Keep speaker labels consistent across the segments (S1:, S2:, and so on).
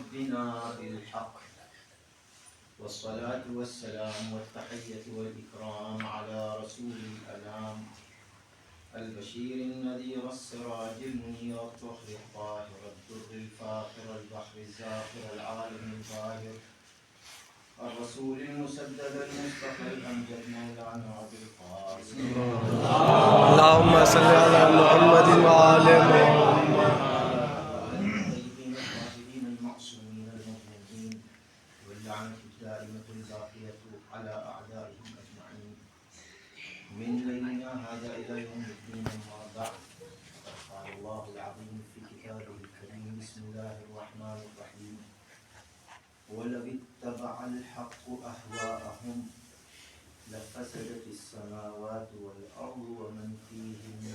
S1: ربنا بالحق والصلاة والسلام والتحية والإكرام على رسول الأنام البشير النذير السراج المنير الطهر الطاهر الدر الفاخر البحر الزاخر العالم الظاهر الرسول المسدد المصطفى الأمجد مولانا أبي القاسم
S2: اللهم صل على محمد وآل محمد.
S1: الطيبين الطاهرين المعصومين المظلومين واللعنة الدائمة الباقية على أعدائهم أجمعين من ليلنا هذا إلى يوم الدين. أما بعد، قال الله العظيم في كتابه الكريم: بسم الله الرحمن الرحيم: ولو اتبع الحق أهواءهم لفسدت السماوات والأرض ومن فيهن.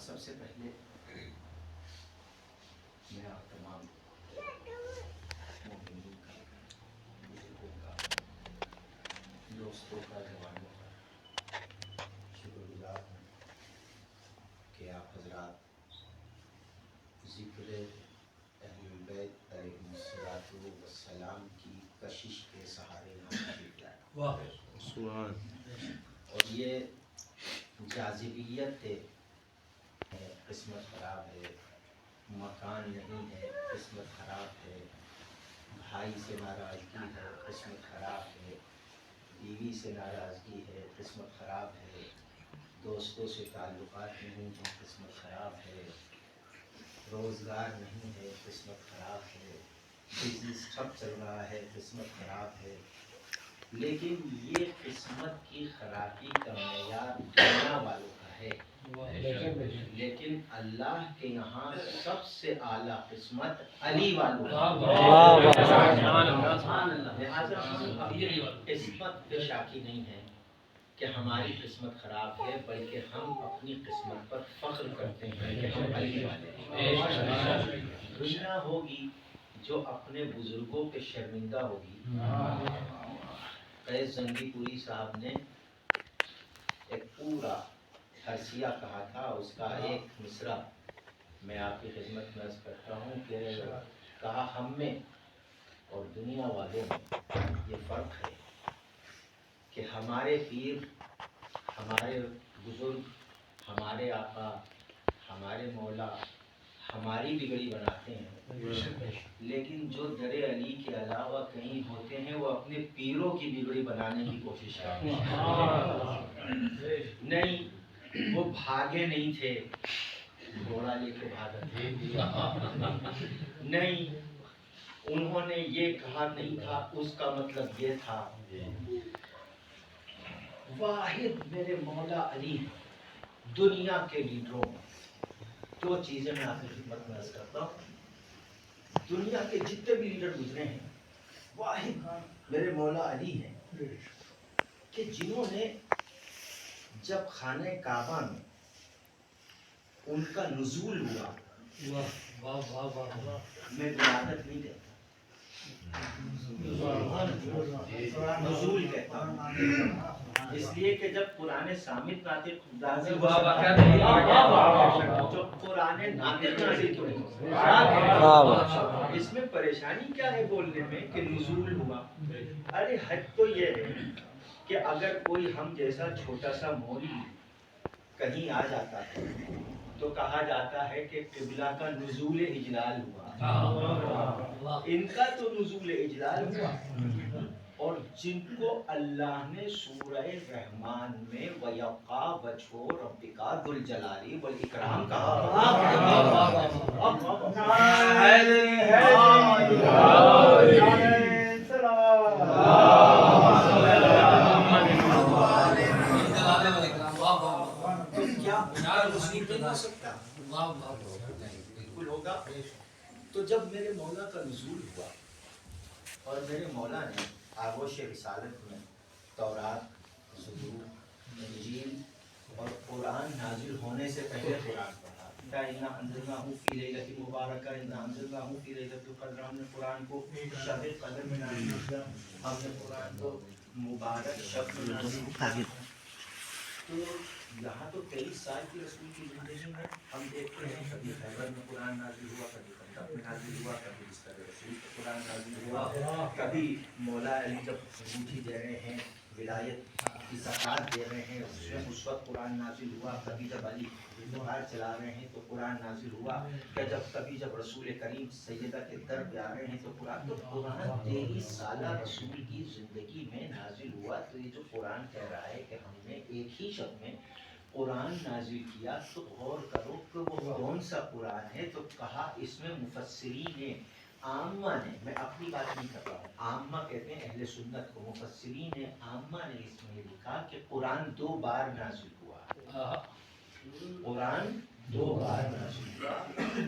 S1: سب سے پہلے میں آپ تمام مومنین کا، بزرگوں کا، دوستوں کا، جوانوں کا شکر گزار ہوں کہ آپ حضرات ذکر اہل البیت علیہم الصلاۃ والسلام کی کشش کے سہارے یہاں تشریف لائے. اور یہ جاذبیت ہے، قسمت خراب ہے، مکان نہیں ہے، قسمت خراب ہے، بھائی سے ناراضگی ہے، قسمت خراب ہے، بیوی سے ناراضگی ہے، قسمت خراب ہے، دوستوں سے تعلقات نہیں ہیں، قسمت خراب ہے، روزگار نہیں ہے، قسمت خراب ہے، بزنس ٹھپ چل رہا ہے، قسمت خراب ہے. لیکن یہ قسمت کی خرابی کا معیار دنیا والوں کا ہے، لیکن اللہ کے یہاں سب سے اعلیٰ قسمت علی والوں کا ہے. لہٰذا ہم اپنی قسمت پہ شاکی نہیں ہیں کہ ہماری قسمت خراب ہے، بلکہ ہم اپنی قسمت پر فخر کرتے ہیں کہ ہم علی والے ہیں. دنیا ہوگی جو اپنے بزرگوں پہ شرمندہ ہوگی. قیس زنگی پوری صاحب نے ایک پورا حرثیہ کہا تھا، اس کا ایک مصرع میں آپ کی خدمت میں عرض کرتا ہوں کہ کہا: ہم میں اور دنیا والوں میں یہ فرق ہے کہ ہمارے پیر، ہمارے بزرگ، ہمارے آقا، ہمارے مولا ہماری بگڑی بناتے ہیں، لیکن جو در علی کے علاوہ کہیں ہوتے ہیں وہ اپنے پیروں کی بگڑی بنانے کی کوشش کرتے ہیں. نہیں، وہ بھاگے نہیں تھے، گھوڑا لے کے بھاگا تھا. نہیں، انہوں نے یہ کہا نہیں تھا، اس کا مطلب یہ تھا. واحد میرے مولا علی دنیا کے لیڈروں میں دو چیزیں میں آپ کی خدمت میں عرض کرتا ہوں. دنیا کے جتنے بھی لیڈر گزرے ہیں، واحد میرے مولا علی ہیں کہ جنہوں نے جب خانہ کعبہ میں ان کا نزول ہوا، میں ولادت نہیں کہتا، نزول کہتا ہوں، اس لیے کہ جب قرآن صامت ناطق نازل ہوا، جو قرآن ناطق نازل کیوں نہیں ہوا؟ اس میں پریشانی کیا ہے بولنے میں کہ نزول ہوا؟ ارے حد تو یہ ہے کہ اگر کوئی ہم جیسا چھوٹا سا مولوی کہیں آ جاتا ہے تو کہا جاتا ہے کہ قبلہ کا نزول اجلال ہوا. ان کا تو نزول اجلال ہوا. اور جن کو اللہ نے سورہ رحمان میں وَيَبْقَى وَجْهُ رَبِّكَ ذُو الْجَلَالِ وَالْإِكْرَامِ کہا. بالکل ہوگا. تو جب میرے مولا کا نزول ہوا اور میرے مولا نے آغوش رسالت میں تورات، زبور، انجیل اور قرآن نازل ہونے سے پہلے قرآن پڑھا. اِنَّا أَنزَلْنَاهُ فِي لَيْلَةٍ مُبَارَكَةٍ إِنَّا أَنزَلْنَاهُ فِي لَيْلَةِ الْقَدْرِ. ہم نے قرآن کو شب قدر میں نازل کیا، ہم نے قرآن کو مبارک شب میں نازل کیا. تو یہاں تو 23 سال کی رسول کی زندگی میں ہم دیکھتے ہیں کبھی خیبر میں قرآن نازل ہوا، کبھی خندق میں نازل ہوا، کبھی بستر رسول پر قرآن نازل ہوا، کبھی مولا علی جب انگوٹھی دے رہے ہیں ولایت کی زکات دے رہے ہیں اس وقت قرآن نازل ہوا، کبھی جب علی تلوار چلا رہے ہیں تو قرآن نازل ہوا، کہ کبھی جب رسول کریم سیدہ کے در پہ آ رہے ہیں تو قرآن 23 سالہ رسول کی زندگی میں نازل ہوا۔ تو یہ جو قرآن کہہ رہا ہے کہ ہم نے ایک ہی شب میں قرآن نازل کیا، تو غور کرو کہ وہ کون سا قرآن ہے۔ تو کہا اس میں مفسرین عامہ نے، میں اپنی بات نہیں کر رہا ہوں، عامہ کہتے ہیں اہل سنت کو، مفسرین عامہ نے اس میں لکھا کہ قرآن 2 بار نازل ہوا، قرآن 2 بار نازل ہوا۔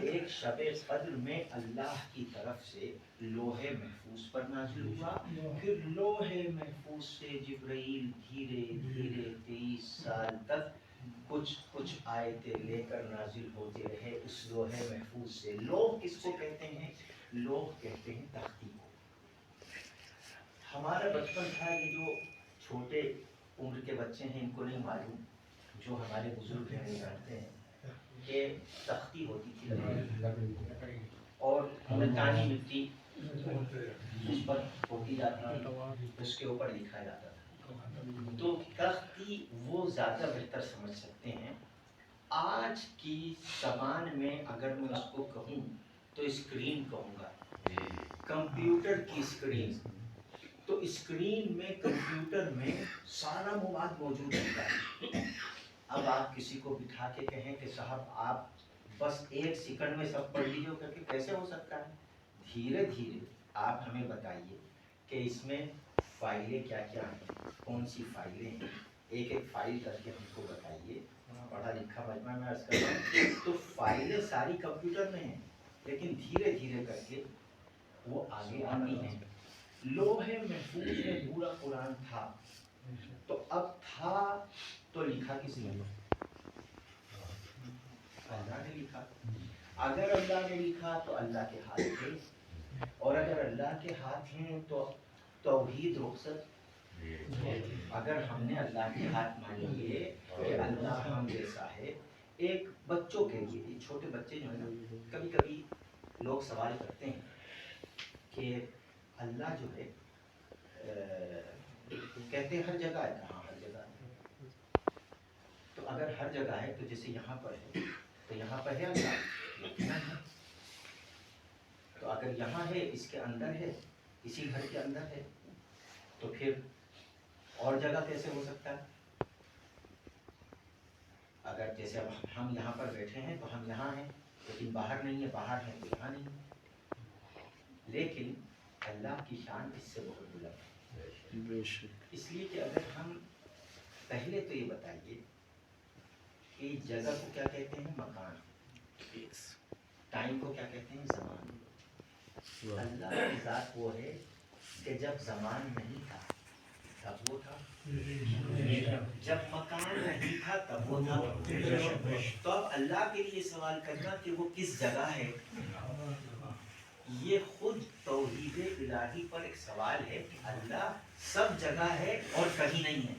S1: ایک شب قدر میں اللہ کی طرف سے لوح محفوظ پر نازل ہوا، پھر لوح محفوظ سے جبرائیل دھیرے دھیرے 23 سال تک کچھ آیتیں لے کر نازل ہوتے رہے اس لوح محفوظ سے۔ لوح کس کو کہتے ہیں؟ لوح کہتے ہیں تختی کو۔ ہمارا بچپن تھا، یہ جو چھوٹے عمر کے بچے ہیں ان کو نہیں معلوم، جو ہمارے بزرگ ہیں وہ جانتے ہیں کہ تختی ہوتی تھی اور ملتانی مٹی اس پر پوتی جاتی تھی، اس کے اوپر لکھا جاتا تھا۔ تو تختی وہ زیادہ بہتر سمجھ سکتے ہیں۔ آج کی زبان میں اگر میں اس کو کہوں تو اسکرین کہوں گا، کمپیوٹر کی اسکرین۔ تو اسکرین میں، کمپیوٹر میں سارا مواد موجود ہوتا ہے۔ اب آپ کسی کو بٹھا کے کہیں کہ صاحب آپ بس 1 سیکنڈ میں سب پڑھ لیجیے، کر کے کیسے ہو سکتا ہے؟ دھیرے دھیرے آپ ہمیں بتائیے کہ اس میں فائلیں کیا کیا ہیں، کون سی فائلیں ہیں، ایک ایک فائل کر کے ہم کو بتائیے۔ پڑھا لکھا مجمع میں عرض کر رہا ہوں، تو فائلیں ساری کمپیوٹر میں ہیں، لیکن دھیرے دھیرے کر کے وہ آگے آتی ہیں۔ لوح محفوظ میں پورا قرآن تھا، تو اب تھا تو لکھا کس نے؟ اللہ نے لکھا۔ اگر اللہ نے لکھا تو اللہ کے ہاتھ تھے، اور اگر اللہ کے ہاتھ ہیں تو توحید رخصت۔ اگر ہم نے اللہ کے ہاتھ مان لیے کہ اللہ ہم جیسا ہے، ایک بچوں کے لیے، چھوٹے بچے جو ہیں نا، کبھی کبھی لوگ سوال کرتے ہیں کہ اللہ جو ہے کہتے ہیں ہر جگہ ہے، کہاں ہر جگہ ہے؟ تو اگر ہر جگہ ہے تو جیسے یہاں پر ہے تو یہاں پر ہے اللہ، یقیناً ہے۔ تو اگر یہاں ہے، اس کے اندر ہے، اسی گھر کے اندر ہے، تو پھر اور جگہ کیسے ہو سکتا ہے؟ اگر جیسے اب ہم یہاں پر بیٹھے ہیں تو ہم یہاں ہیں، لیکن باہر نہیں ہے، باہر ہیں تو یہاں نہیں ہے۔ لیکن اللہ کی شان اس سے بہت بلند ہے، اس لیے کہ اگر ہم پہلے تو یہ بتائیے کہ جگہ کو کیا کہتے ہیں؟ مکان۔ ٹائم کو کیا کہتے ہیں؟ زمان۔ اللہ کی ذات وہ ہے کہ جب زمان نہیں تھا تب وہ تھا، جب مکان نہیں تھا تب وہ تھا۔ تو اب اللہ کے لیے سوال کرنا کہ وہ کس جگہ ہے، یہ خود توحید الہی پر ایک سوال ہے کہ اللہ سب جگہ ہے اور کہیں نہیں ہے۔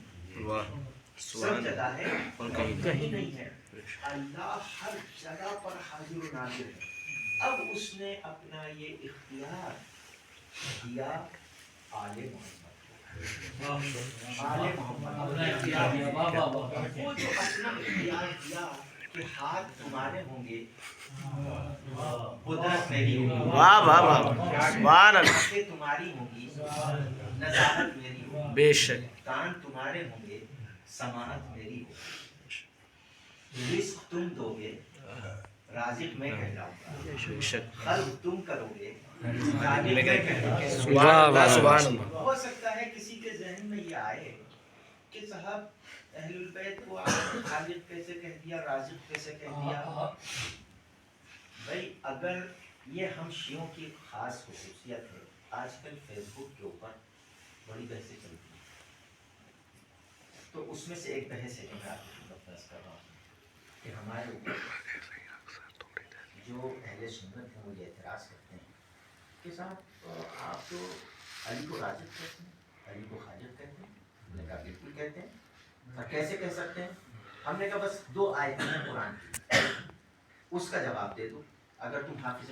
S1: سب جگہ ہے اور کہیں نہیں ہے۔ اللہ ہر جگہ پر حاضر و ناظر ہے۔ اب اس نے اپنا یہ اختیار دیا آل محمد، آل محمد وہ جو اپنا اختیار دیا کہ ہاتھ تمہارے ہوں گے، قدرت میری ہوگی،
S2: واہ واہ واہ، سبحان اللہ،
S1: آنکھیں تمہاری ہوں گی، نظارت میری ہوگی،
S2: بے شک،
S1: کان تمہارے ہوں گے، سماعت میری ہوگی، رزق تم دو گے، رازق میں کہلاؤں گا، خلق تم کرو گے، خالق میں کہلاؤں گا۔
S2: سبحان اللہ سبحان اللہ۔
S1: ہو سکتا ہے کسی کے ذہن میں یہ آئے کہ صاحب اہل البیت کو آپ نے خالق کیسے کہہ دیا، رازق کیسے کہہ دیا؟ بھائی اگر یہ ہم شیعوں کی خاص خصوصیت ہے، آج کل فیس بک کے اوپر بڑی بحثیں چلتی ہیں، تو اس میں سے ایک بحث ہے کہ میں آپ کو خدمت پیش کر رہا ہوں کہ ہمارے اوپر جو اہل سنت ہیں وہ یہ اعتراض کرتے ہیں کہ صاحب آپ تو علی کو رازق کہتے ہیں، علی کو خالق کہتے ہیں۔ میں نے کہا بالکل کہتے ہیں،
S3: اور کیسے کہہ سکتے ہیں؟ ہم نے کہا بس 2 آیتیں ہیں قرآن کی، اس کا جواب دے دو. اگر تم حافظ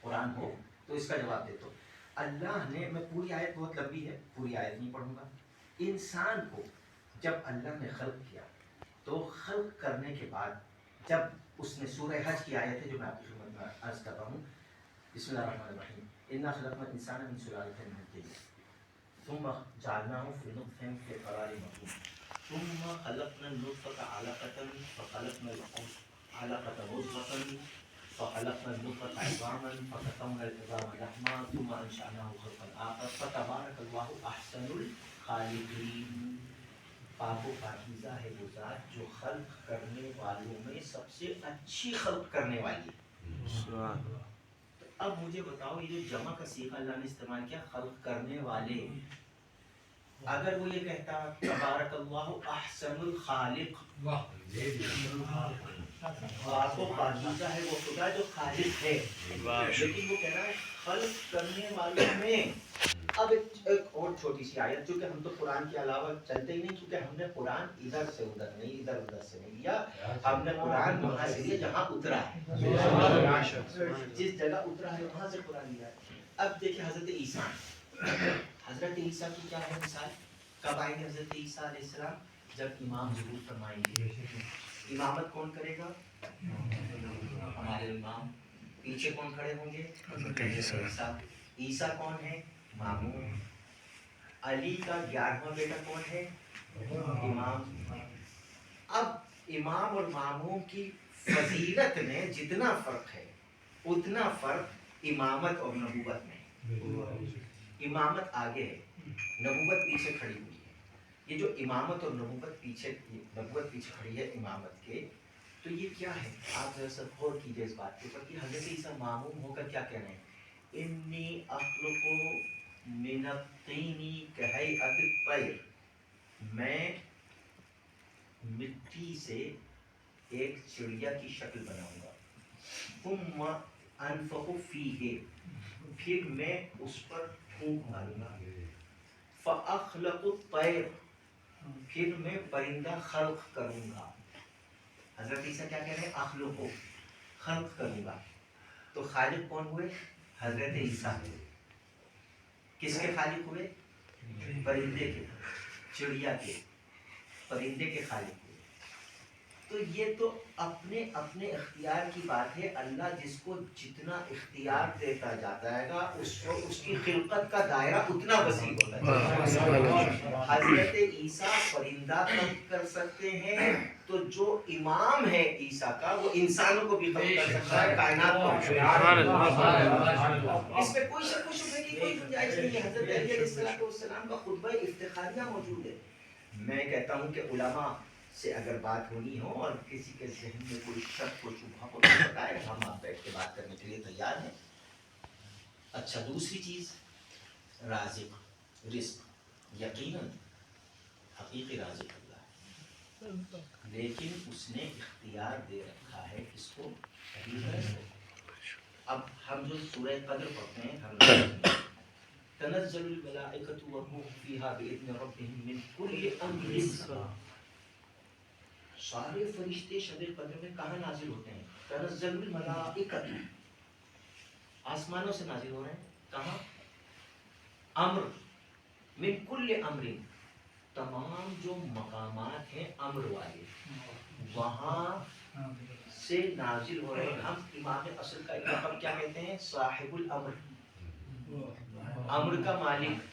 S3: قرآن ہو تو اس کا جواب دے دو. اللہ نے، میں پوری آیت بہت لمبی ہے، پوری آیت نہیں پڑھوں گا. انسان کو جب اللہ نے خلق کیا تو خلق کرنے کے بعد جب اس نے سورہ حج کی آیت ہے جو میں آپ کی خدمت میں عرض کر رہا ہوں، بسم اللہ الرحمن الرحیم، انا خلقنا الانسان من سلالۃ من طین ثم جعلناه في نطفة في قرار مكين ثم خلقنا النطفة علقة فخلقنا العلقة مضغة فخلقنا النطفة عظاما فكسونا العظام لحما ثم أنشأناه خلقا آخر فتبارك الله أحسن الخالقين. پاک و پاکیزہ ہے وہ ذات جو خلق کرنے والوں میں سب سے اچھی خلق کرنے والی ہے. اب مجھے بتاؤ، یہ جو جمع کا صیغہ اللہ نے استعمال کیا، خلق کرنے والے، اگر وہ یہ کہتا تبارک اللہ احسن الخالق، پاک و پاکیزہ ہے وہ خدا جو خالق ہے، لیکن وہ کہہ رہا ہے خلق کرنے والوں میں. اب ایک اور چھوٹی سی آیت، جو کہ ہم تو قرآن کے علاوہ چلتے ہی نہیں، کیونکہ ہم نے قرآن ادھر سے ادھر نہیں، ادھر ادھر سے نہیں لیا، ہم نے قرآن وہاں سے لیا جہاں اترا ہے، جس جگہ اترا ہے وہاں سے قرآن لیا ہے. اب دیکھیں حضرت عیسیٰ، حضرت عیسیٰ کی کیا ہے مثال؟ کب آئیں گے حضرت عیسیٰ علیہ السلام؟ جب امام ظہور فرمائیں گے. امامت کون کرے گا؟ ہمارے امام. پیچھے کون کھڑے ہوں گے؟ عیسیٰ. عیسیٰ کون ہے؟ مامون. علی کا 11واں بیٹا کون ہے؟ امام. اب امام اور مامون کی فضیلت میں جتنا فرق ہے اتنا فرق امامت اور نبوت میں. امامت آگے ہے، نبوت پیچھے کھڑی ہوئی ہے. یہ جو امامت اور نبوت پیچھے کھڑی ہے امامت کے، تو یہ کیا ہے؟ آپ ذرا سا غور کیجیے اس بات کے اوپر کہ حضرت عیسیٰ مامون ہو کر کیا کہہ رہے ہیں؟ انی اخلق من الطین کہیئۃ الطیر، میں مٹی سے ایک چڑیا کی شکل بناؤں گا. ثم انفخ فیہ، پھر میں اس پر پھونک ماروں گا. فاخلق الطیر، پھر میں پرندہ خلق کروں گا. حضرت عیسیٰ کیا کہہ رہے ہیں؟ اخلق، خلق کروں گا. تو خالق کون ہوئے؟ حضرت عیسیٰ. کس کے خالق ہوئے؟ پرندے کے، چڑیا کے، پرندے کے خالق ہوئے. تو یہ تو اپنے اپنے اختیار کی بات ہے. اللہ جس کو جتنا اختیار دیتا جاتا ہے گا اس کی خلقت کا دائرہ اتنا وسیع ہوتا ہے. حضرت عیسیٰ پرندہ خلق کر سکتے ہیں، تو جو امام ہے عیسیٰ کا وہ انسانوں کو بھی خلق کر سکتا ہے، کائنات کو بھی. اس میں کوئی شک و شبہ کی کوئی گنجائش نہیں ہے. حضرت علی علیہ السلام کا خطبہ افتخاریہ موجود ہے. میں کہتا ہوں کہ علماء سے اگر بات ہونی ہو اور کسی کے ذہن میں کوئی شک و شبہ ہو تو بتائے، ہم آپ بیٹھ کے بات کرنے کے لیے تیار ہیں. اچھا، دوسری چیز رازق، رزق، یقیناً حقیقی رازق اللہ ہے، لیکن اس نے اختیار دے رکھا ہے کس کو؟ اب ہم جو سورہ قدر پڑھتے ہیں، ہم تنزل الملائکۃ والروح فیہا بإذن ربہم من کل امر. سارے فرشتے شب قدر میں کہاں نازل ہوتے ہیں؟ تنزل الملائکۃ، آسمانوں سے نازل ہو رہے ہیں. کہاں؟ امر، من کل امر، تمام جو مقامات ہیں امر والے وہاں سے نازل ہو رہے ہیں. ہم امام اصل کا لقب کیا کہتے ہیں؟ صاحب الامر، امر کا مالک.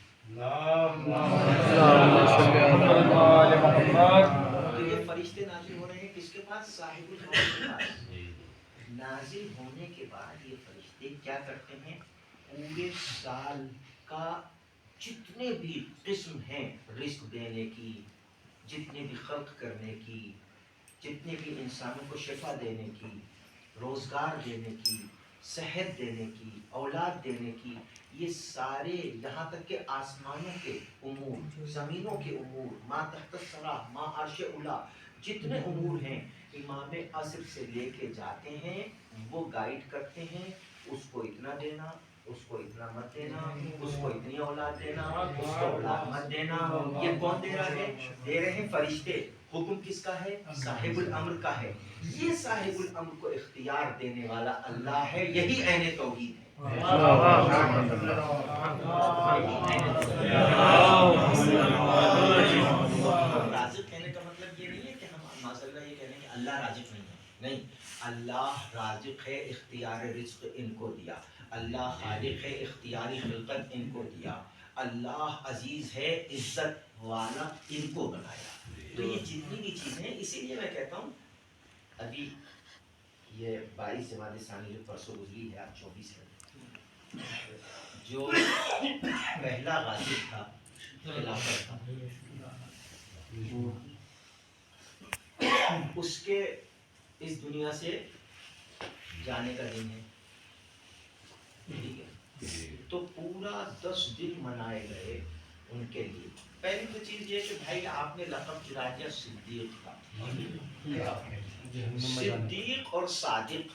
S3: تو یہ فرشتے نازل ہو رہے ہیں کس کے پاس؟ صاحب الامر کے پاس. نازل ہونے کے بعد یہ فرشتے کیا کرتے ہیں؟ پورے سال کا جتنے بھی قسم ہیں رزق دینے کی، جتنے بھی خلق کرنے کی، جتنے بھی انسانوں کو شفا دینے کی، روزگار دینے کی، صحت دینے کی، اولاد دینے کی، یہ سارے یہاں تک کہ آسمانوں کے امور، زمینوں کے امور، ما تحت الثری، ما عرش اولی، جتنے امور ہیں امام عصر سے لے کے جاتے ہیں، وہ گائیڈ کرتے ہیں اس کو اتنا دینا، اس کو اتنا مت دینا، اس کو اتنی اولاد دینا، اس کو اولاد مت دینا. یہ کون دے رہا ہے؟ دے رہے ہیں فرشتے. حکم کس کا ہے؟ صاحب الامر کا ہے. یہ صاحب الامر کو اختیار دینے والا اللہ ہے. یہی عین توحید ہے. رازق کہنے کا مطلب یہ نہیں ہے کہ ہم ماشاء اللہ یہ کہہ رہے ہیں کہ اللہ رازق نہیں ہے. نہیں، اللہ رازق ہے، اختیار رزق ان کو دیا. اللہ خالق ہے، اختیاری خلقت ان کو دیا. اللہ عزیز ہے، عزت والا ان کو بنایا. تو یہ جتنی بھی چیزیں، اسی لیے میں کہتا ہوں ابھی یہ 22 جمادی ثانی جو پرسوں گزری ہے، آج 24 ہے، جو پہلا غازی تھا خلافت کا، اس کے اس دنیا سے جانے کا دن ہے. ٹھیک ہے، تو پورا 10 دن منائے گئے ان کے لیے. پہلی تو چیز یہ کہ بھائی آپ نے لقب چرا دیا صدیق کا. صدیق اور صادق،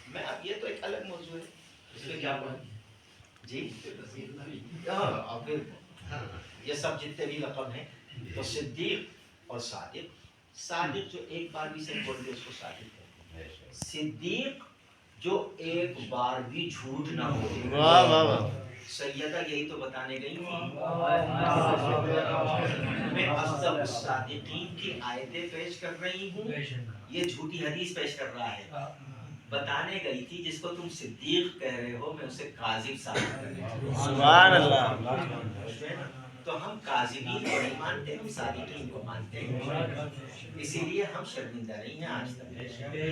S3: میں اب یہ تو ایک الگ موضوع ہے، اس میں کیا بات جی. اب یہ سب جتنے بھی لقب ہیں تو صدیق اور صادق. صادق جو ایک بار بھی صحیح بول دے اس کو صادق ہے. صدیق جو ایک بار بھی جھوٹ نہ بولے.
S2: واہ واہ واہ.
S3: سیدہ یہی تو بتانے گئی تھی. میں اصدق الصادقین کی آیتیں پیش کر رہی ہوں، یہ جھوٹی حدیث پیش کر رہا ہے. بتانے گئی تھی جس کو تم صدیق کہہ رہے ہو میں اسے کاذب ثابت کر رہا ہوں.
S2: سبحان اللہ.
S3: تو ہم کاذبین کو نہیں مانتے، ہم صادقین کو مانتے ہیں. اسی لیے ہم شرمندہ نہیں ہیں آج تک.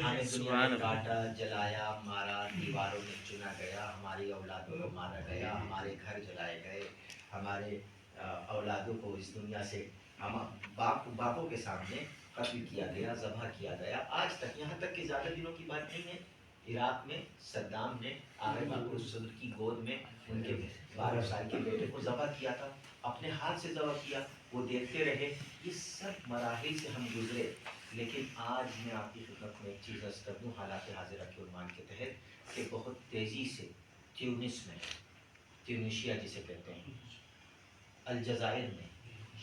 S3: ہمیں دنیا میں کاٹا، جلایا، مارا، دیواروں میں چنا گیا، ہماری اولادوں کو مارا گیا، ہمارے گھر جلائے گئے، ہمارے اولادوں کو اس دنیا سے ہم باپوں کے سامنے قتل کیا گیا، ذبح کیا گیا. آج تک، یہاں تک کہ زیادہ دنوں کی بات نہیں ہے، عراق میں صدام نے آغا باقر صدر کی گود میں ان کے 12 سال کے بیٹے کو ذبح کیا تھا، اپنے ہاتھ سے ذبح کیا. وہ دیکھتے رہے. یہ سب مراحل سے ہم گزرے. لیکن آج میں آپ کی خدمت میں ایک چیز عرض کر دوں حالات حاضرہ کے عنوان کے تحت کہ بہت تیزی سے تیونس میں، تیونیشیا جسے کہتے ہیں، الجزائر میں،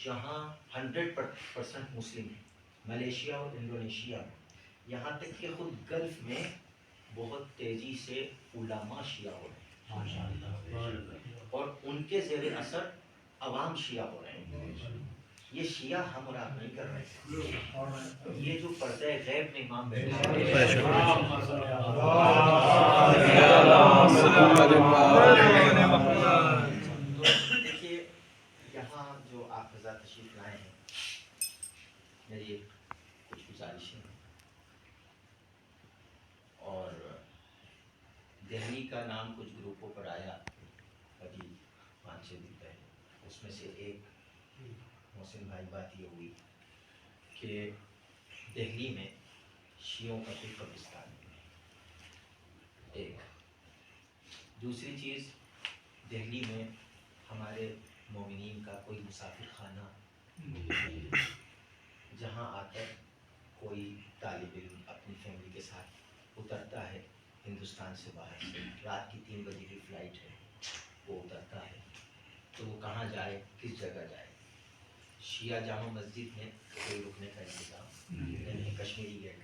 S3: جہاں 100% مسلم ہیں، ملیشیا اور انڈونیشیا میں، یہاں تک کہ خود گلف میں بہت تیزی سے علماء شیعہ ہو رہے ہیں اور ان کے زیر اثر عوام شیعہ ہو رہے ہیں. یہ شیعہ ہم اور آپ نہیں کر رہے ہیں. یہ جو پردہ غیب میں امام بیٹھا دیکھیے یہاں جو آپ حضرات تشریف لائے ہیں، میری کچھ گزارشیں ہیں. اور دہلی کا نام کچھ گروپوں پر آیا ابھی 5-6 دن پہلے. اس میں سے ایک محسن بھائی بات یہ ہوئی کہ دہلی میں شیعوں کا کوئی قبرستان نہیں ہے. ایک دوسری چیز، دہلی میں ہمارے مومنین کا کوئی مسافر خانہ جہاں آ کر کوئی طالب علم اپنی فیملی کے ساتھ اترتا ہے ہندوستان سے باہر سے، رات کی 3 بجے کی فلائٹ ہے، وہ اترتا ہے تو وہ کہاں جائے، کس جگہ جائے. شیعہ جامع مسجد میں کوئی رکنے کا انتظام نہیں ہے. کشمیری گیٹ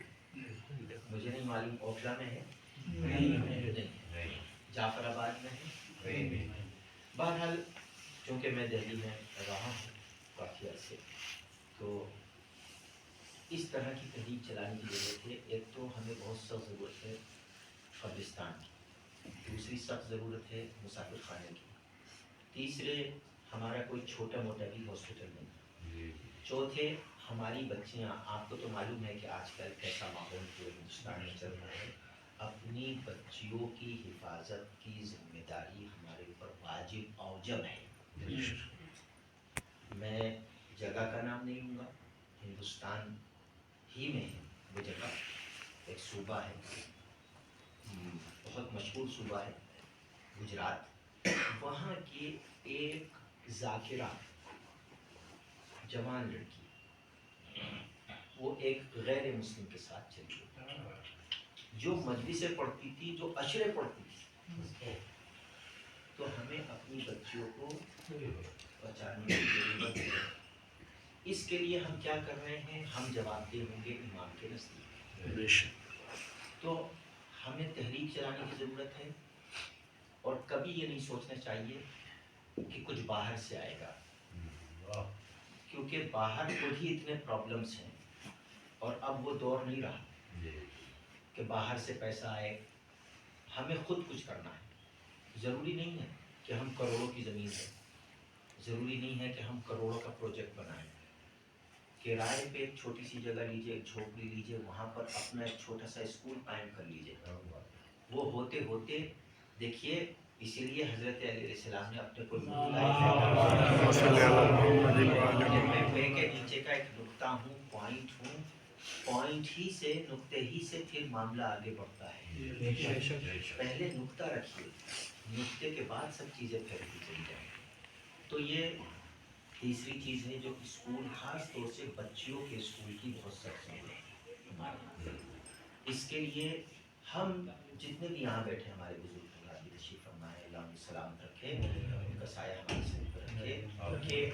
S3: مجھے نہیں معلوم اوکھلا میں ہے، نہیں، جعفر آباد میں ہے. بہرحال چونکہ میں دہلی میں رہا ہوں کافی عرصے، تو اس طرح کی تحریک چلانے کی ضرورت ہے. ایک تو ہمیں بہت سخت ضرورت ہے قبرستان کی، دوسری سخت ضرورت ہے مسافر خانے کی، تیسرے ہمارا کوئی چھوٹا موٹا بھی ہاسپٹل نہیں، چوتھے ہماری بچیاں، آپ کو تو معلوم ہے کہ آج کل کیسا ماحول پورے ہندوستان میں چل رہا ہے. اپنی بچیوں کی حفاظت کی ذمہ داری ہمارے اوپر واجب اوجب ہے. میں جگہ کا نام نہیں لوں گا، ہندوستان ہی میں ہے وہ جگہ، ایک صوبہ ہے، بہت مشہور صوبہ ہے گجرات. وہاں کی ایک ذاکرہ جوان لڑکی، وہ ایک غیر مسلم کے ساتھ چلی گئی، جو مجلسیں پڑھتی تھی، جو عشرے پڑھتی تھی. تو ہمیں اپنی بچیوں کو بچانے کی ضرورت ہے. اس کے لیے ہم کیا کر رہے ہیں؟ ہم جواب دہ ہوں گے امام کے نزدیک. تو ہمیں تحریک چلانے کی ضرورت ہے اور کبھی یہ نہیں سوچنا چاہیے کہ کچھ باہر سے آئے گا، کیونکہ باہر خود ہی اتنے پرابلمس ہیں اور اب وہ دور نہیں رہا کہ باہر سے پیسہ آئے. ہمیں خود کچھ کرنا ہے. ضروری نہیں ہے کہ ہم کروڑوں کی زمین ہے، ضروری نہیں ہے کہ ہم کروڑوں کا پروجیکٹ بنائیں. کرائے پہ ایک چھوٹی سی جگہ لیجئے، ایک جھوپڑی لیجئے، وہاں پر اپنا ایک چھوٹا سا اسکول قائم کر لیجئے. وہ ہوتے ہوتے دیکھیے، اسی لیے حضرت علیہ السلام نے اپنے کو میں کے نیچے کا ایک نقطہ ہوں، پوائنٹ ہوں، پوائنٹ ہی سے، نقطے ہی سے پھر معاملہ آگے بڑھتا ہے. پہلے نقطہ رکھیے، نقطے کے بعد سب چیزیں پھیلتی چلی جائیں. تو یہ تیسری چیز ہے جو اسکول، خاص طور سے بچیوں کے اسکول کی بہت سخت ہے. اس کے لیے ہم جتنے بھی یہاں بیٹھے ہمارے بزرگ بھی تشریف فرمائے، اللہ سلامت رکھے، ان کا سایہ ہمارے سر پر رکھے، کہ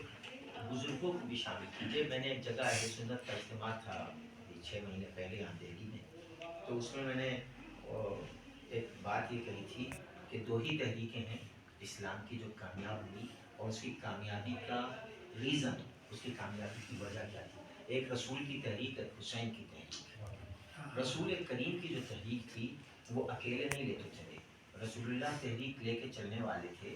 S3: بزرگوں کو بھی شامل کیجیے. میں نے ایک جگہ اہل سنت کا اجتماع تھا 6 مہینے پہلے یہاں دہلی میں، تو اس میں نے ایک بات یہ کہی تھی کہ 2 ہی تحریکیں ہیں اسلام کی جو کامیاب ہوئی، اور اس کی کامیابی کا ریزن، اس کی کامیابی کی وجہ کیا تھی. ایک رسول کی تحریک، ایک حسین کی تحریک. رسول کریم کی جو تحریک تھی وہ اکیلے نہیں لے کے چلے. رسول اللہ تحریک لے کے چلنے والے تھے.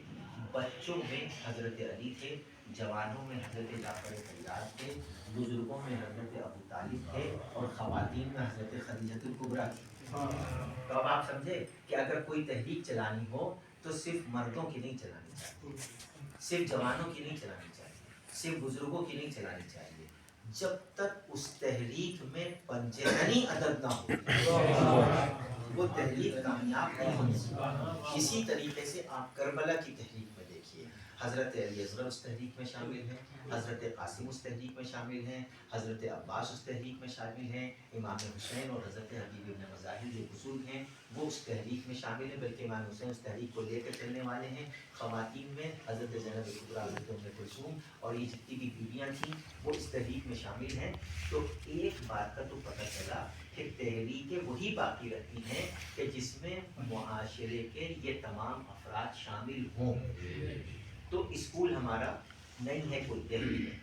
S3: بچوں میں حضرت علی تھے، جوانوں میں حضرت جعفر طیار تھے، بزرگوں میں حضرت ابو طالب تھے، اور خواتین میں حضرت خدیجہ الکبریٰ تھی. تو اب آپ سمجھے کہ اگر کوئی تحریک چلانی ہو تو صرف مردوں کی نہیں چلانی چاہیے، صرف جوانوں کی نہیں چلانی چاہیے، صرف بزرگوں کی نہیں چلانی چاہیے، جب تک اس تحریک میں پنجرنی عدد نہ ہو وہ تحریک کامیاب نہیں ہوتی. اسی طریقے سے آپ کربلا کی تحریک میں دیکھیے، حضرت علی اصغر اس تحریک میں شامل ہیں، حضرت قاسم اس تحریک میں شامل ہیں، حضرت عباس اس تحریک میں شامل ہیں، امام حسین اور حضرت حبیب بن مظاہر جو بزرگ ہیں وہ اس تحریک میں شامل ہیں، بلکہ امام حسین اس تحریک کو لے کر چلنے والے ہیں. خواتین میں حضرت زینب کبریٰ، حضرت ام کلثوم اور یہ جتنی بھی بیویاں تھیں وہ اس تحریک میں شامل ہیں. تو ایک بات کا تو پتہ چلا کہ تحریکیں وہی باقی رہتی ہیں کہ جس میں معاشرے کے یہ تمام افراد شامل ہوں. تو اسکول ہمارا نہیں ہے کوئی دہلی میں،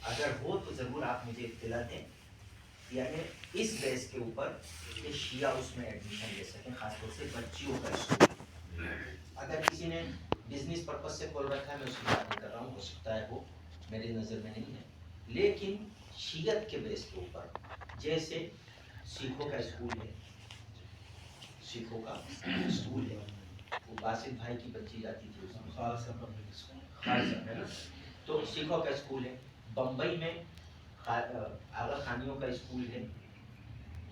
S3: اگر ہو تو ضرور آپ مجھے اطلاع دیں، یعنی اس بیس کے اوپر کہ شیعہ اس میں ایڈمیشن لے سکیں، خاص طور سے بچیوں کا اسکول. اگر کسی نے بزنس پرپس سے کھول رکھا ہے، میں اس کی بات نہیں کر رہا ہوں، ہو سکتا ہے وہ میری نظر میں نہیں ہے، لیکن شیعت کے بیس کے اوپر جیسے سکھوں کا اسکول ہے، سکھوں کا اسکول ہے، وہ باسط بھائی کی بچی جاتی تھی اس میں، خالصہ ہے نا، تو سکھوں کا اسکول ہے. بمبئی میں آغا خانیوں کا اسکول ہے،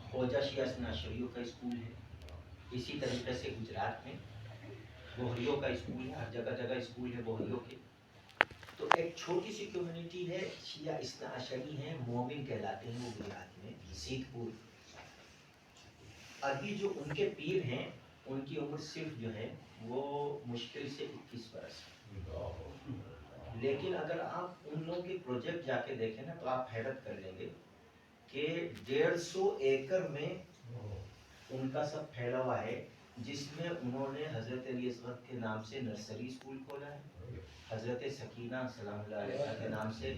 S3: خوجہ شیعہ اثناعشریوں کا اسکول ہے. اسی طریقے سے گجرات میں بوہریوں کا اسکول ہے، ہر جگہ جگہ اسکول ہے بوہریوں کے. تو ایک چھوٹی سی کمیونٹی ہے، شیعہ اثناعشری ہیں، مومن کہلاتے ہیں وہ گجرات میں، سیدھ پور. ابھی جو ان کے پیر ہیں ان کی عمر صرف جو ہے وہ مشکل سے 21 برس، لیکن اگر آپ ان لوگوں کے پروجیکٹ جا کے دیکھیں نا تو آپ حیرت کر لیں گے کہ 150 ایکڑ میں ان کا سب پھیلا ہوا ہے، جس میں انہوں نے حضرت علی اصغر کے نام سے نرسری اسکول کھولا ہے، حضرت سکینہ سلام اللہ علیہ کے نام سے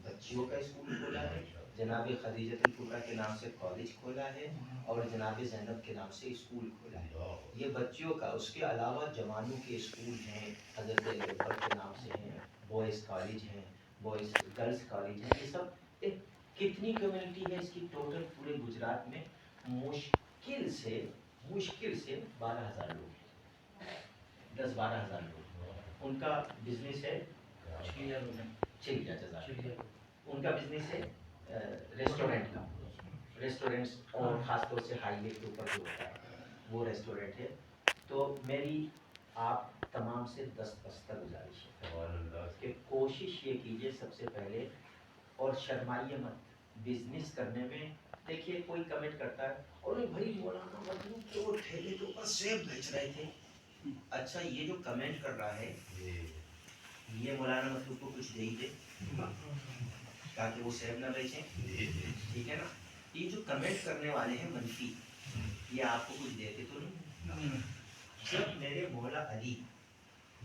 S3: بچیوں کا اسکول کھولا ہے، جناب خدیجہ الکبریٰ کے نام سے کالج کھولا ہے، اور جناب زینب کے نام سے اسکول کھولا ہے. یہ بچیوں کا، اس کے علاوہ جوانوں کے اسکول ہیں، حضرت علی اکبر کے نام سے ہیں، بوائز کالج ہیں، بوائز گرلز کالج ہیں. یہ سب ایک کتنی کمیونٹی ہے اس کی ٹوٹل پورے گجرات میں؟ مشکل سے 12,000 لوگ ہیں، 10-12,000 لوگ. ان کا بزنس ہے ان کا بزنس ہے ریسٹورینٹ کا، ریسٹورینٹس، اور خاص طور سے ہائی وے کے اوپر جو ہوتا ہے وہ ریسٹورینٹ ہے. تو میری آپ تمام سے دستبستہ گزارش ہے کہ کوشش یہ کیجیے سب سے پہلے، اور شرمائیے مت بزنس کرنے میں. دیکھیے کوئی کمنٹ کرتا ہے اور بھائی مولانا مجنون کے وہ ٹھیلے کے اوپر سیب بیچ رہے تھے، اچھا یہ جو کمنٹ کر رہا ہے یہ مولانا مطلوب کو کچھ دے ہی دے تاکہ وہ سیب نہ بیچیں، ٹھیک ہے نا. یہ جو کمنٹ کرنے والے ہیں منفی، یہ آپ کو کچھ دیتے تو نہیں. جب میرے مولا علی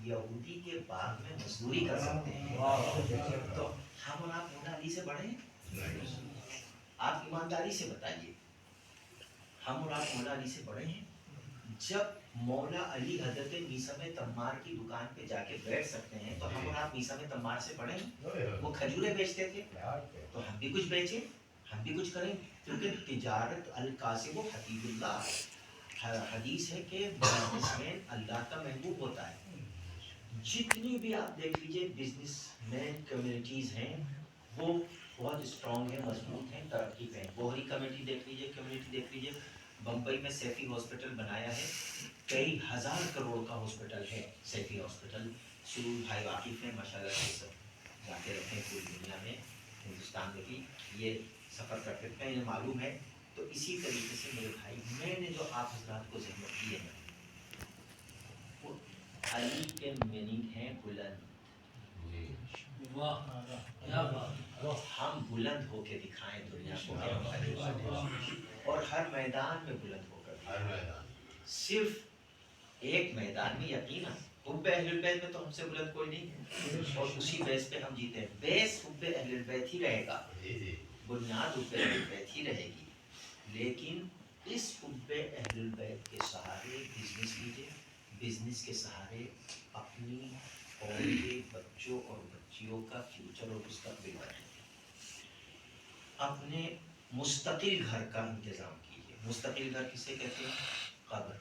S3: یہودی کے باغ میں مزدوری کر سکتے ہیں تو ہم اور آپ مولا علی سے بڑھے ہیں؟ آپ ایمانداری سے بتائیے، ہم اور آپ مولا علی سے بڑھے ہیں؟ جب مولا علی حضرت میثم تمار کی دکان پہ جا کے بیٹھ سکتے ہیں تو ہم اور آپ میثم تمار سے بڑھے ہیں؟ وہ کھجورے بیچتے تھے تو ہم بھی کچھ بیچیں، ہم بھی کچھ کریں، کیونکہ تجارت القاسم و حبیب اللہ، حدیث ہے کہ بزنس مین اللہ کا محبوب ہوتا ہے. جتنی بھی آپ دیکھ لیجیے بزنس مین کمیونٹیز ہیں وہ بہت اسٹرانگ ہیں، مضبوط ہیں، ترقی پہ ہیں. بوہری کمیٹی دیکھ لیجیے، کمیونٹی دیکھ لیجیے. بمبئی میں سیفی ہاسپٹل بنایا ہے، کئی ہزار کروڑ کا ہاسپٹل ہے سیفی ہاسپٹل. سرور بھائی واقف ہیں ماشاء اللہ سے، سب جاتے رہتے ہیں پوری دنیا میں، ہندوستان میں بھی یہ سفر کرتے ہیں، انہیں معلوم ہے. تو اسی طریقے سے میرے بھائی میں نے جو آپ حضرات کو زحمت دی ہے، وہ علی کے میننگ ہیں بلند. ہم بلند ہو کے دکھائیں دنیا کو کہ ہم علی والے ہیں، اور ہر میدان میں بلند ہو کر. صرف ایک میدان میں یقینا حب اہل البیت میں تو ہم سے بلند کوئی نہیں ہے، اور اسی بیس پہ ہم جیتے ہیں. بیس حب اہل البیت ہی رہے گا، بنیاد حب اہل البیت ہی رہے گی. لیکن اس حب اہل البیت کے سہارے بزنس کیجیے، بزنس کے سہارے اپنی قوم کے بچوں اور بچیوں کا فیوچر اور مستقبل بنائیں. اپنے مستقل گھر کا انتظام کیجیے. مستقل گھر کسے کہتے ہیں؟ قبر.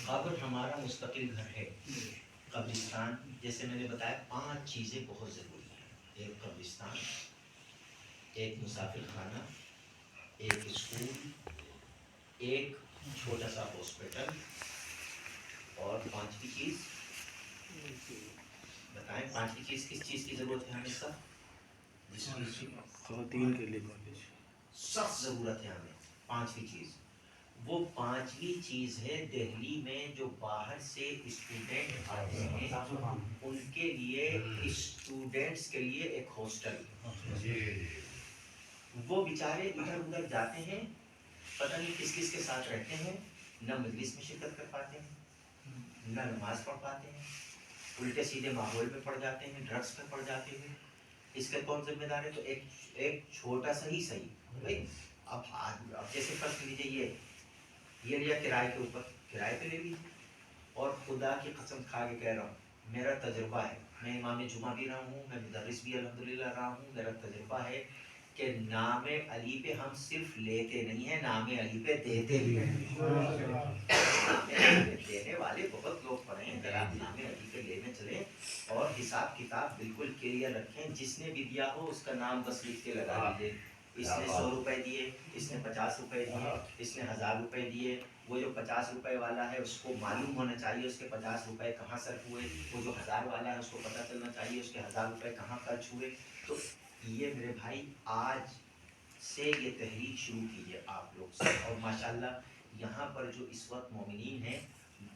S3: قبر ہمارا مستقل گھر ہے. قبرستان جیسے میں نے بتایا 5 چیزیں بہت ضروری ہیں. ایک قبرستان، ایک مسافر خانہ، ایک اسکول، ایک چھوٹا سا ہاسپٹل، اور 5ویں چیز بتائیں. 5ویں چیز کس چیز کی ضرورت ہے ہمیں؟ سب جس چیز کی
S2: خواتین کے لیے کالج
S3: سخت ضرورت ہے ہمیں. 5ویں چیز، وہ 5ویں چیز ہے دہلی میں جو باہر سے اسٹوڈنٹ آتے ہیں ان کے لیے، اسٹوڈنٹس کے لیے ایک ہاسٹل. وہ بیچارے ادھر ادھر جاتے ہیں، پتہ نہیں کس کس کے ساتھ رہتے ہیں، نہ مجلس میں شرکت کر پاتے ہیں، نہ نماز پڑھ پاتے ہیں، الٹے سیدھے ماحول میں پڑ جاتے ہیں، ڈرگس میں پڑ جاتے ہیں. اس کا کون ذمہ دار ہے؟ تو ایک چھوٹا سا ہی صحیح بھائی. اب جیسے فرض لیجیے یہ لیا کرائے کے اوپر، کرائے پہ لے لیجیے. اور خدا کی قسم کھا کے کہہ رہا ہوں، میرا تجربہ ہے، میں امام جمعہ بھی رہا ہوں، میں مدرس بھی الحمدللہ رہا ہوں. میرا تجربہ ہے کہ نام علی پہ ہم صرف لیتے نہیں ہیں، نام علی پہ دیتے بھی ہیں. دینے والے بہت لوگ پڑے ہیں. اگر آپ نام علی پہ لینے چلیں اور حساب کتاب بالکل کلیئر رکھیں، جس نے بھی دیا ہو اس کا نام بس لکھ کے لگا دیجیے. اس نے 100 روپے دیے، اس نے 50 روپے دیے، اس نے 1000 روپے دیے. وہ جو 50 روپے والا ہے اس کو معلوم ہونا چاہیے اس کے 50 روپے کہاں صرف ہوئے. وہ جو 1000 والا ہے اس کو پتہ چلنا چاہیے اس کے 1000 روپے کہاں خرچ ہوئے. تو یہ میرے بھائی آج سے یہ تحریک شروع کیجیے آپ لوگ سے. اور ماشاءاللہ یہاں پر جو اس وقت مومنین ہیں،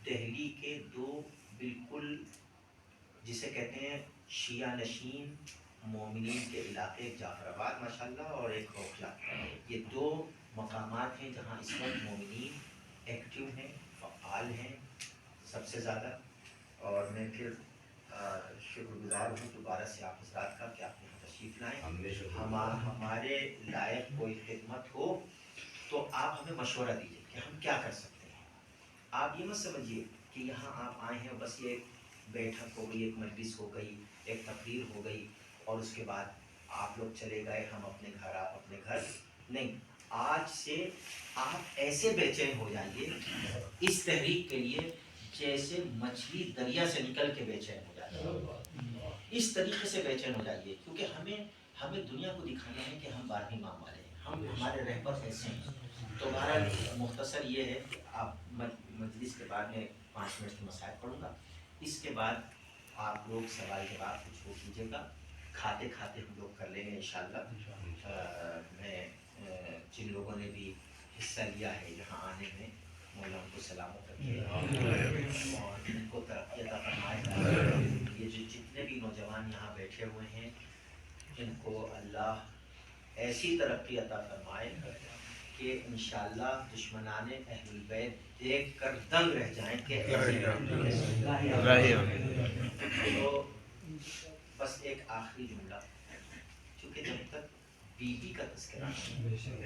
S3: دہلی کے 2 بالکل جسے کہتے ہیں شیعہ نشین مومنین کے علاقے، ایک جعفر آباد ماشاءاللہ اور ایک اوکھلا، یہ 2 مقامات ہیں جہاں اس وقت مومنین ایکٹیو ہیں، فعال ہیں سب سے زیادہ. اور میں پھر شکر گزار ہوں دوبارہ سے آپ حضرات کا کہ آپ یہاں تشریف لائیں. ہمارے لائق کوئی خدمت ہو تو آپ ہمیں مشورہ دیجیے کہ ہم کیا کر سکتے ہیں. آپ یہ مت سمجھیے کہ یہاں آپ آئے ہیں بس یہ بیٹھک ہو گئی، ایک مجلس ہو گئی، ایک تقریر ہو گئی اور اس کے بعد آپ لوگ چلے گئے، ہم اپنے گھر آپ اپنے گھر. نہیں، آج سے آپ ایسے بے چین ہو جائیے اس تحریک کے لیے جیسے مچھلی دریا سے نکل کے بے چین ہو جاتی ہے. اس طریقے سے بے چین ہو جائیے، کیونکہ ہمیں دنیا کو دکھانا ہے کہ ہم 12ویں امام والے ہیں، ہمارے رہبر ایسے ہیں. تو بہرحال مختصر یہ ہے کہ آپ مجلس کے بعد میں 5 منٹ کی مسائل پڑھوں گا. اس کے بعد آپ لوگ سوال جواب کچھ وہ کیجیے گا، کھاتے کھاتے ہم لوگ کر لیں گے انشاءاللہ. میں جن لوگوں نے بھی حصہ لیا ہے یہاں آنے میں مولا ان کو سلامت رکھے اور ان کو ترقی عطا فرمائے. یہ جو جتنے بھی نوجوان یہاں بیٹھے ہوئے ہیں ان کو اللہ ایسی ترقی عطا فرمائے کہ انشاءاللہ دشمنان اہل البیت دیکھ کر دنگ رہ جائیں کہ تو بس ایک آخری جملہ، کیونکہ جب تک بی بی کا تذکرہ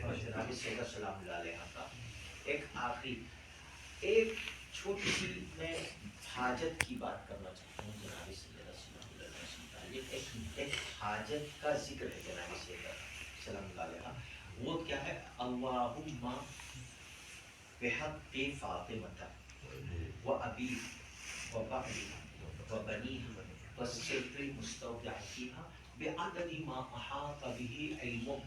S3: اور جناب سیدہ سلام اللہ علیہ کا ایک آخری ایک چھوٹی سی میں حاجت کی بات کرنا چاہتا ہوں. جناب سیدہ سلام اللہ علیہ سے متعلق ایک حاجت کا ذکر ہے جناب سیدہ سلام اللہ علیہ. وہ کیا ہے؟ اللہم بحق فاطمہ و ابی و بعلی و بنیہ والسر المستودع فیہا بعدد ما احاط به علمک.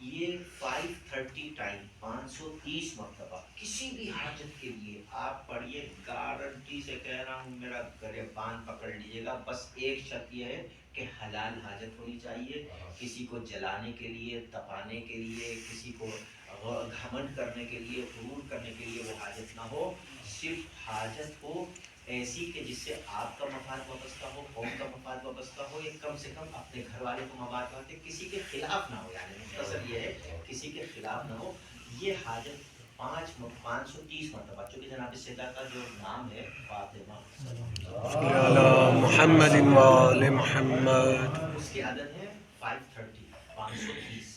S3: یہ 530 ٹائم 530 مرتبہ کسی بھی حاجت کے لیے آپ پڑھیے. گارنٹی سے کہہ رہا ہوں میرا گریبان پکڑ لیجیے گا. بس ایک شرط یہ ہے کہ حلال حاجت ہونی چاہیے. کسی کو جلانے کے لیے، تپانے کے لیے، کسی کو گھمنڈ کرنے کے لیے، غرور کرنے کے لیے وہ حاجت نہ ہو. صرف حاجت ہو ایسی کہ جس سے آپ کا مفاد وابستہ ہو، قوم کا مفاد وابستہ ہو، یا کم سے کم اپنے گھر والوں کو مفاد وابستہ ہو، کسی کے خلاف نہ ہو. یعنی مختصر یہ ہے کسی کے خلاف نہ ہو. یہ حاجت 530 مرتبہ، چونکہ جناب سیدہ کا جو نام ہے فاطمہ
S2: محمد وآل محمد،
S3: اس کی عدد ہے 530.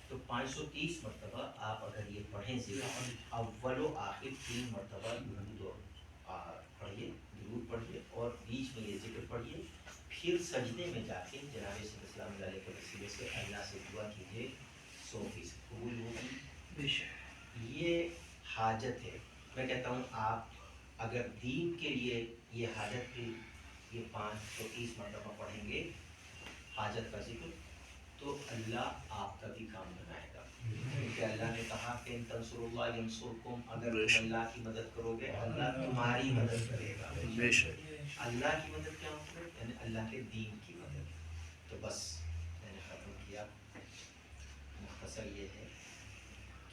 S3: تو 530 مرتبہ آپ اگر یہ پڑھیں ذکر اول و آخر 3 مرتبہ درود پڑھیے، درود پڑھیے اور بیچ میں یہ ذکر پڑھیے. پھر سجدے میں جا کے جناب سلام اللہ علیہ کے وسیلے سے اللہ سے دعا کیجیے 100% قبول ہوگی. یہ حاجت ہے. میں کہتا ہوں آپ اگر دین کے لیے یہ حاجت کی یہ 530 مرتبہ پڑھیں گے حاجت کا ذکر، تو اللہ آپ کا بھی کام بنائے گا. کیونکہ اللہ نے کہا کہ ان تنصروا اللہ ینصرکم، اگر تم اللہ کی مدد کرو گے اللہ تمہاری مدد کرے گا. اللہ کی مدد کیا ہوتی ہے؟ یعنی اللہ کے دین کی مدد. تو بس میں نے ختم کیا. مختصر یہ ہے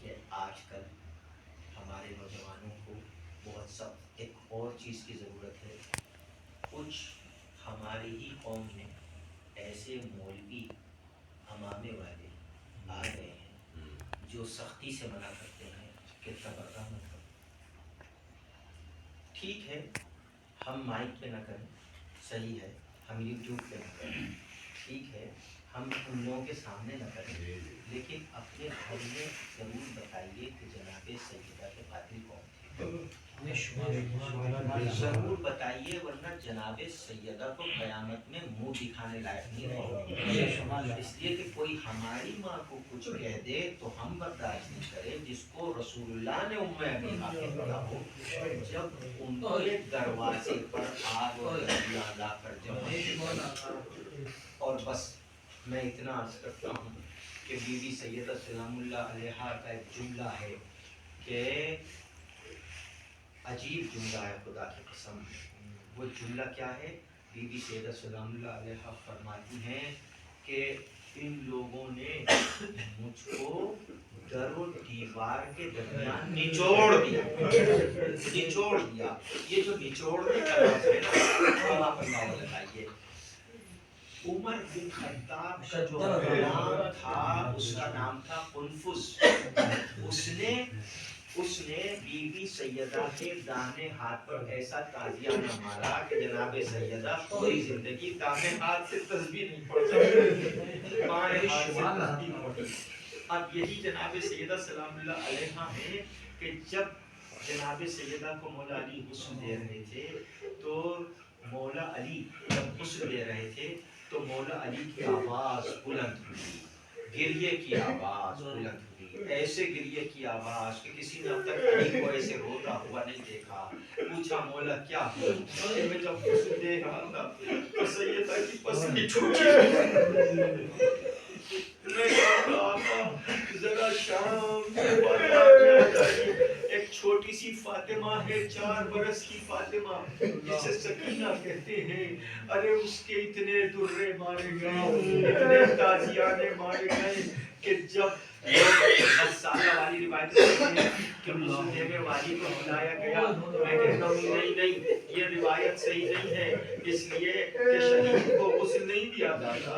S3: کہ آج کل ہمارے نوجوانوں کو بہت سخت ایک اور چیز کی ضرورت ہے. کچھ ہماری ہی قوم میں ایسے مولوی امامے والے آ گئے ہیں جو سختی سے منع کرتے ہیں کہ تبرہ مت کرو. ٹھیک ہے ہم مائک پہ نہ کریں، صحیح ہے، ہم یوٹیوب پہ نہ کریں، ٹھیک ہے، ہم ان لوگوں کے سامنے نہ کریں، لیکن اپنے گھر میں ضرور بتائیے کہ جناب سیدہ کے قاتل کون تھے. ضرور بتائیے، ورنہ جناب سیدہ کو قیامت میں منہ دکھانے لائق نہیں رہے. اس لیے کہ کوئی ہماری ماں کو کچھ کہہ دے تو ہم برداشت نہیں کریں. جس کو رسول اللہ نے ام ابیہا کہا ہو، جب ان کے دروازے پر آگ اور دریا لا کر جمع. اور بس میں اتنا عرض کرتا ہوں کہ بی بی سیدہ سلام اللہ علیہا کا ایک جملہ ہے کہ عجیب جملہ ہے، خدا کی قسم. وہ جملہ کیا ہے؟ بی بی سیدہ سلام اللہ علیہا فرماتی ہیں کہ ان لوگوں نے مجھ کو در و دیوار کے درمیان نچوڑ دیا. نچوڑ دیا. یہ جو نچوڑنے کا لفظ ہے نا، آپ اللہ بتائیے عمر بن خطاب کا جو غلام تھا اس کا نام تھا قنفذ. اس نے بی بی سیدہ کے داہنے ہاتھ پر ایسا تازیانہ مارا کہ جناب سیدہ پوری زندگی داہنے ہاتھ سے تسبیح نہیں پڑھ سکتے، بائیں ہاتھ سے تسبیح پڑھی. اب یہی جناب سیدہ سلام اللہ علیہا ہے کہ جب جناب سیدہ کو مولا علی غسل دے رہے تھے تو مولا علی جب غسل دے رہے تھے تو مولا علی کی آواز بلند ہوئی، گریے کی آواز بلند ہوئی، ایسے گریے کی آواز کہ کسی نے اب تک علی کو ایسے روتا ہوا نہیں دیکھا. پوچھا مولا کیا ہوا؟ میں جب غسل دے رہا تھا تو سیدہ کی پسلی ٹوٹی. میں کہہ رہا تھا ذرا شام کے بعد ایک چھوٹی سی فاطمہ ہے، 4 برس کی فاطمہ جسے سکینہ کہتے ہیں. ارے اس کے اتنے درے مارے گئے، اتنے تازیانے مارے گئے کہ جب غسالہ والی روایت ہے کہ غسل دینے والی کو بلایا گیا. میں کہتا ہوں نہیں, یہ روایت صحیح نہیں ہے, اس لیے کہ شہید کو غسل نہیں دیا جاتا.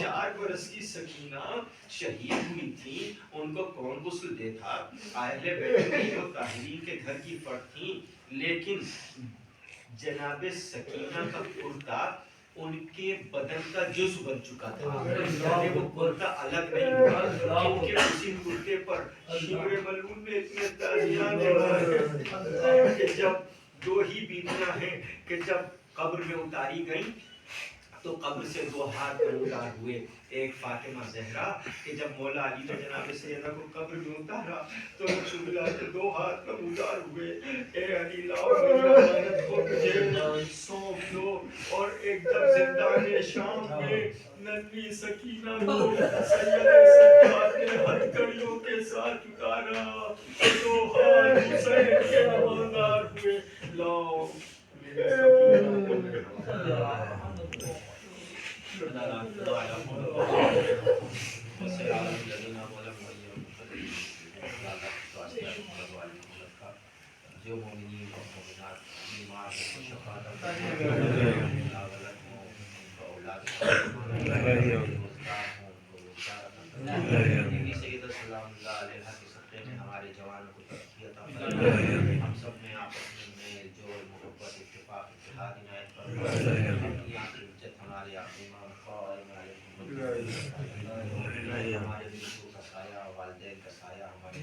S3: 4 برس کی سکینہ شہید ہوئی تھی, ان کو کون غسل دیتا؟ اہل بیت و طاہرین کے گھر کی فرد تھیں, لیکن جناب سکینہ کا کرتا ان کے بدن کا جزء بن چکا تھا, یعنی وہ کرتا الگ نہیں ہوا, کیونکہ اسی کرتے پر شیر ملعون نے اتنے تاجیان لگائے کہ جب 2 ہی بیویاں ہیں کہ جب قبر میں اتاری گئیں تو قبر سے 2 ہاتھ نمودار ہوئے. ایک فاطمہ زہرا کہ جب مولا علی نے جناب سیدہ کو قبر میں اتارا تو رسول اللہ کے 2 ہاتھ نمودار ہوئے. اے علی لاؤ میری امانت کو مجھے سونپ دو. اور ایک جب زندان شام میں ننھی سکینہ کو سید سجاد نے ہتھکڑیوں کے ساتھ اتارا, 2 ہاتھ حسین کے نمودار ہوئے. لاؤ میری سکینہ کو جو مومنین اور مومنات بیمار ہیں شفاعت سید السلام اللہ علیہ کے صدقے میں ہمارے جوانوں کو ترقی عطا فرمائے. ہم سب میں آپس میں میل جول محبت اتفاق اتحاد عنایت فرمائے. اپنی آخری عزت ہمارے آخری امام قائم علیہ ہمارے بزرگوں کا سایہ, والدین کا سایہ ہمارے